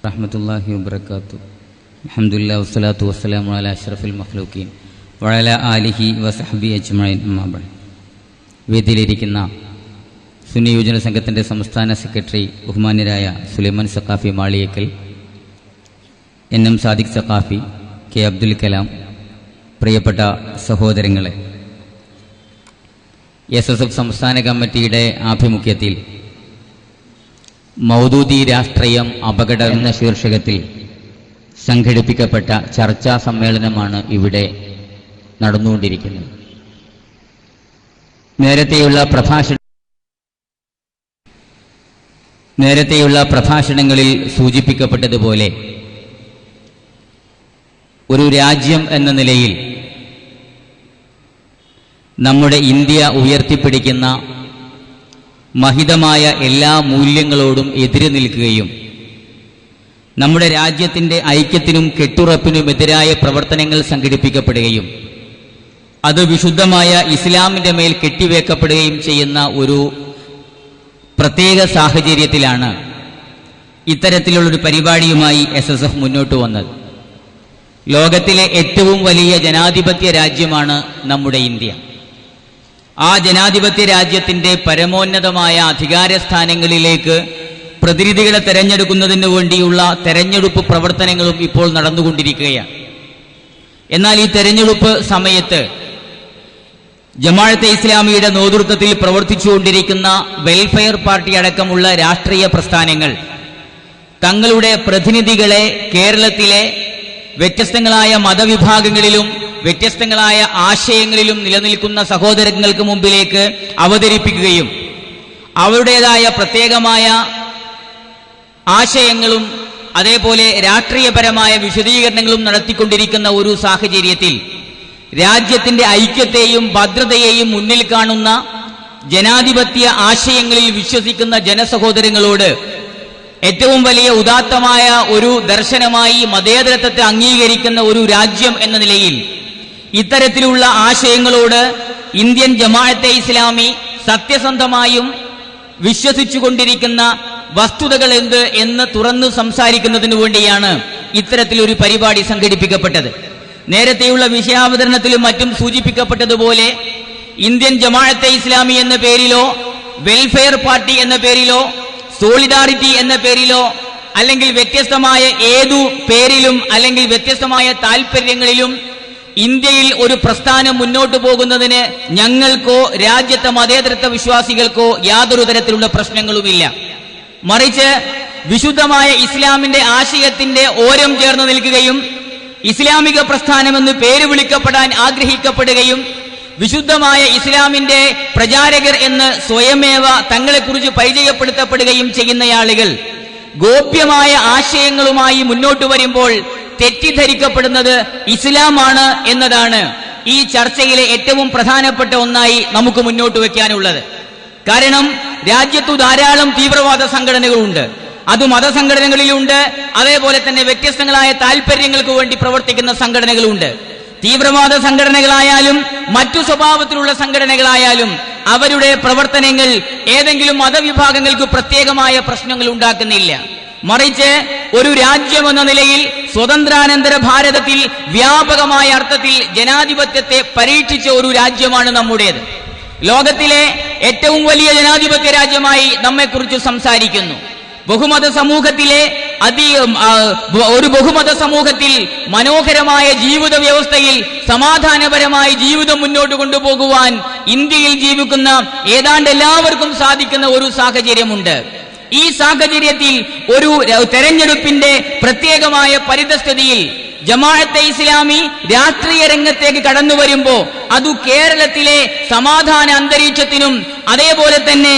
റഹ്മത്തുള്ളാഹി വബറകാതുഹു. അൽഹംദുലില്ലാഹി വസ്സലാത്തു വസ്സലാമു അലാ അഷ്റഫിൽ മഖ്ലൂഖീൻ വഅലാ ആലിഹി വസഹ്ബിഹി അജ്മഈൻ. അമ്മാ ബഅദ്. വേദിയിലിരിക്കുന്ന സുന്നി യുവജന സംഘത്തിൻ്റെ സംസ്ഥാന സെക്രട്ടറി ബഹുമാന്യരായ സുലൈമാൻ സഖാഫി മാളിയേക്കൽ, NM സാദിഖ് സഖാഫി, K അബ്ദുൽ കലാം, പ്രിയപ്പെട്ട സഹോദരങ്ങളെ, SSF സംസ്ഥാന കമ്മിറ്റിയുടെ ആഭിമുഖ്യത്തിൽ മൗദൂദി രാഷ്ട്രീയം അപകടം എന്ന ശീർഷകത്തിൽ സംഘടിപ്പിക്കപ്പെട്ട ചർച്ചാ സമ്മേളനമാണ് ഇവിടെ നടന്നുകൊണ്ടിരിക്കുന്നത്. നേരത്തെയുള്ള പ്രഭാഷണങ്ങളിൽ സൂചിപ്പിക്കപ്പെട്ടതുപോലെ ഒരു രാജ്യം എന്ന നിലയിൽ നമ്മുടെ ഇന്ത്യ ഉയർത്തിപ്പിടിക്കുന്ന മഹിതമായ എല്ലാ മൂല്യങ്ങളോടും എതിര് നിൽക്കുകയും നമ്മുടെ രാജ്യത്തിൻ്റെ ഐക്യത്തിനും കെട്ടുറപ്പിനുമെതിരായ പ്രവർത്തനങ്ങൾ സംഘടിപ്പിക്കപ്പെടുകയും അത് വിശുദ്ധമായ ഇസ്ലാമിൻ്റെ മേൽ കെട്ടിവെക്കപ്പെടുകയും ചെയ്യുന്ന ഒരു പ്രത്യേക സാഹചര്യത്തിലാണ് ഇത്തരത്തിലുള്ളൊരു പരിപാടിയുമായി SSF മുന്നോട്ട് വന്നത്. ലോകത്തിലെ ഏറ്റവും വലിയ ജനാധിപത്യ രാജ്യമാണ് നമ്മുടെ ഇന്ത്യ. ആ ജനാധിപത്യ രാജ്യത്തിൻ്റെ പരമോന്നതമായ അധികാര സ്ഥാനങ്ങളിലേക്ക് പ്രതിനിധികളെ തെരഞ്ഞെടുക്കുന്നതിന് വേണ്ടിയുള്ള തെരഞ്ഞെടുപ്പ് പ്രവർത്തനങ്ങളും ഇപ്പോൾ നടന്നുകൊണ്ടിരിക്കുകയാണ്. എന്നാൽ ഈ തെരഞ്ഞെടുപ്പ് സമയത്ത് ജമാഅത്തെ ഇസ്ലാമിയുടെ നേതൃത്വത്തിൽ പ്രവർത്തിച്ചുകൊണ്ടിരിക്കുന്ന വെൽഫെയർ പാർട്ടി അടക്കമുള്ള രാഷ്ട്രീയ പ്രസ്ഥാനങ്ങൾ തങ്ങളുടെ പ്രതിനിധികളെ കേരളത്തിലെ വ്യത്യസ്തങ്ങളായ മതവിഭാഗങ്ങളിലും വ്യത്യസ്തങ്ങളായ ആശയങ്ങളിലും നിലനിൽക്കുന്ന സഹോദരങ്ങൾക്ക് മുമ്പിലേക്ക് അവതരിപ്പിക്കുകയും അവരുടേതായ പ്രത്യേകമായ ആശയങ്ങളും അതേപോലെ രാഷ്ട്രീയപരമായ വിശദീകരണങ്ങളും നടത്തിക്കൊണ്ടിരിക്കുന്ന ഒരു സാഹചര്യത്തിൽ രാജ്യത്തിൻ്റെ ഐക്യത്തെയും ഭദ്രതയെയും മുന്നിൽ കാണുന്ന ജനാധിപത്യ ആശയങ്ങളിൽ വിശ്വസിക്കുന്ന ജനസഹോദരങ്ങളോട് ഏറ്റവും വലിയ ഉദാത്തമായ ഒരു ദർശനമായി മതേതരത്വത്തെ അംഗീകരിക്കുന്ന ഒരു രാജ്യം എന്ന നിലയിൽ ഇത്തരത്തിലുള്ള ആശയങ്ങളോട് ഇന്ത്യൻ ജമാഅത്തെ ഇസ്ലാമി സത്യസന്ധമായും വിശ്വസിച്ചുകൊണ്ടിരിക്കുന്ന വസ്തുതകൾ എന്ത് എന്ന് തുറന്നു സംസാരിക്കുന്നതിന് വേണ്ടിയാണ് ഇത്തരത്തിലൊരു പരിപാടി സംഘടിപ്പിക്കപ്പെട്ടത്. നേരത്തെയുള്ള വിഷയാവതരണത്തിലും മറ്റും സൂചിപ്പിക്കപ്പെട്ടതുപോലെ ഇന്ത്യൻ ജമാഅത്തെ ഇസ്ലാമി എന്ന പേരിലോ വെൽഫെയർ പാർട്ടി എന്ന പേരിലോ സോളിഡാരിറ്റി എന്ന പേരിലോ അല്ലെങ്കിൽ വ്യത്യസ്തമായ ഏതു പേരിലും അല്ലെങ്കിൽ വ്യത്യസ്തമായ താല്പര്യങ്ങളിലും ഇന്ത്യയിൽ ഒരു പ്രസ്ഥാനം മുന്നോട്ട് പോകുന്നതിന് ഞങ്ങൾക്കോ രാജ്യത്തെ മതേതരത്വ വിശ്വാസികൾക്കോ യാതൊരു തരത്തിലുള്ള പ്രശ്നങ്ങളുമില്ല. മറിച്ച് വിശുദ്ധമായ ഇസ്ലാമിന്റെ ആശയത്തിന്റെ ഓരം ചേർന്ന് നിൽക്കുകയും ഇസ്ലാമിക പ്രസ്ഥാനമെന്ന് പേര് വിളിക്കപ്പെടാൻ ആഗ്രഹിക്കപ്പെടുകയും വിശുദ്ധമായ ഇസ്ലാമിന്റെ പ്രചാരകർ എന്ന് സ്വയമേവ തങ്ങളെക്കുറിച്ച് പരിചയപ്പെടുത്തപ്പെടുകയും ചെയ്യുന്ന ആളുകൾ ഗോപ്യമായ ആശയങ്ങളുമായി മുന്നോട്ട് വരുമ്പോൾ തെറ്റിദ്ധരിക്കപ്പെടുന്നത് ഇസ്ലാമാണ് എന്നതാണ് ഈ ചർച്ചയിലെ ഏറ്റവും പ്രധാനപ്പെട്ട ഒന്നായി നമുക്ക് മുന്നോട്ട് വയ്ക്കാനുള്ളത്. കാരണം രാജ്യത്തു ധാരാളം തീവ്രവാദ സംഘടനകളുണ്ട്. അത് മതസംഘടനകളിലുണ്ട്, അതേപോലെ തന്നെ വ്യത്യസ്തങ്ങളായ താല്പര്യങ്ങൾക്ക് വേണ്ടി പ്രവർത്തിക്കുന്ന സംഘടനകളുണ്ട്. തീവ്രവാദ സംഘടനകളായാലും മറ്റു സ്വഭാവത്തിലുള്ള സംഘടനകളായാലും അവരുടെ പ്രവർത്തനങ്ങൾ ഏതെങ്കിലും മതവിഭാഗങ്ങൾക്ക് പ്രത്യേകമായ പ്രശ്നങ്ങൾ ഉണ്ടാക്കുന്നില്ല. മറിച്ച് ഒരു രാജ്യമെന്ന നിലയിൽ സ്വതന്ത്രാനന്തര ഭാരതത്തിൽ വ്യാപകമായ അർത്ഥത്തിൽ ജനാധിപത്യത്തെ പരീക്ഷിച്ച ഒരു രാജ്യമാണ് നമ്മുടേത്. ലോകത്തിലെ ഏറ്റവും വലിയ ജനാധിപത്യ രാജ്യമായി നമ്മെക്കുറിച്ച് സംസാരിക്കുന്നു. ബഹുമത സമൂഹത്തിലെ ഒരു ബഹുമത സമൂഹത്തിൽ മനോഹരമായ ജീവിത വ്യവസ്ഥയിൽ സമാധാനപരമായ ജീവിതം മുന്നോട്ട് കൊണ്ടുപോകുവാൻ ഇന്ത്യയിൽ ജീവിക്കുന്ന ഏതാണ്ട് എല്ലാവർക്കും സാധിക്കുന്ന ഒരു സാഹചര്യമുണ്ട്. ഈ സാഹചര്യത്തിൽ ഒരു തെരഞ്ഞെടുപ്പിന്റെ പ്രത്യേകമായ പരിതസ്ഥിതിയിൽ ജമാഅത്തെ ഇസ്ലാമി രാഷ്ട്രീയ രംഗത്തേക്ക് കടന്നു വരുമ്പോൾ അത് കേരളത്തിലെ സമാധാന അന്തരീക്ഷത്തിനും അതേപോലെ തന്നെ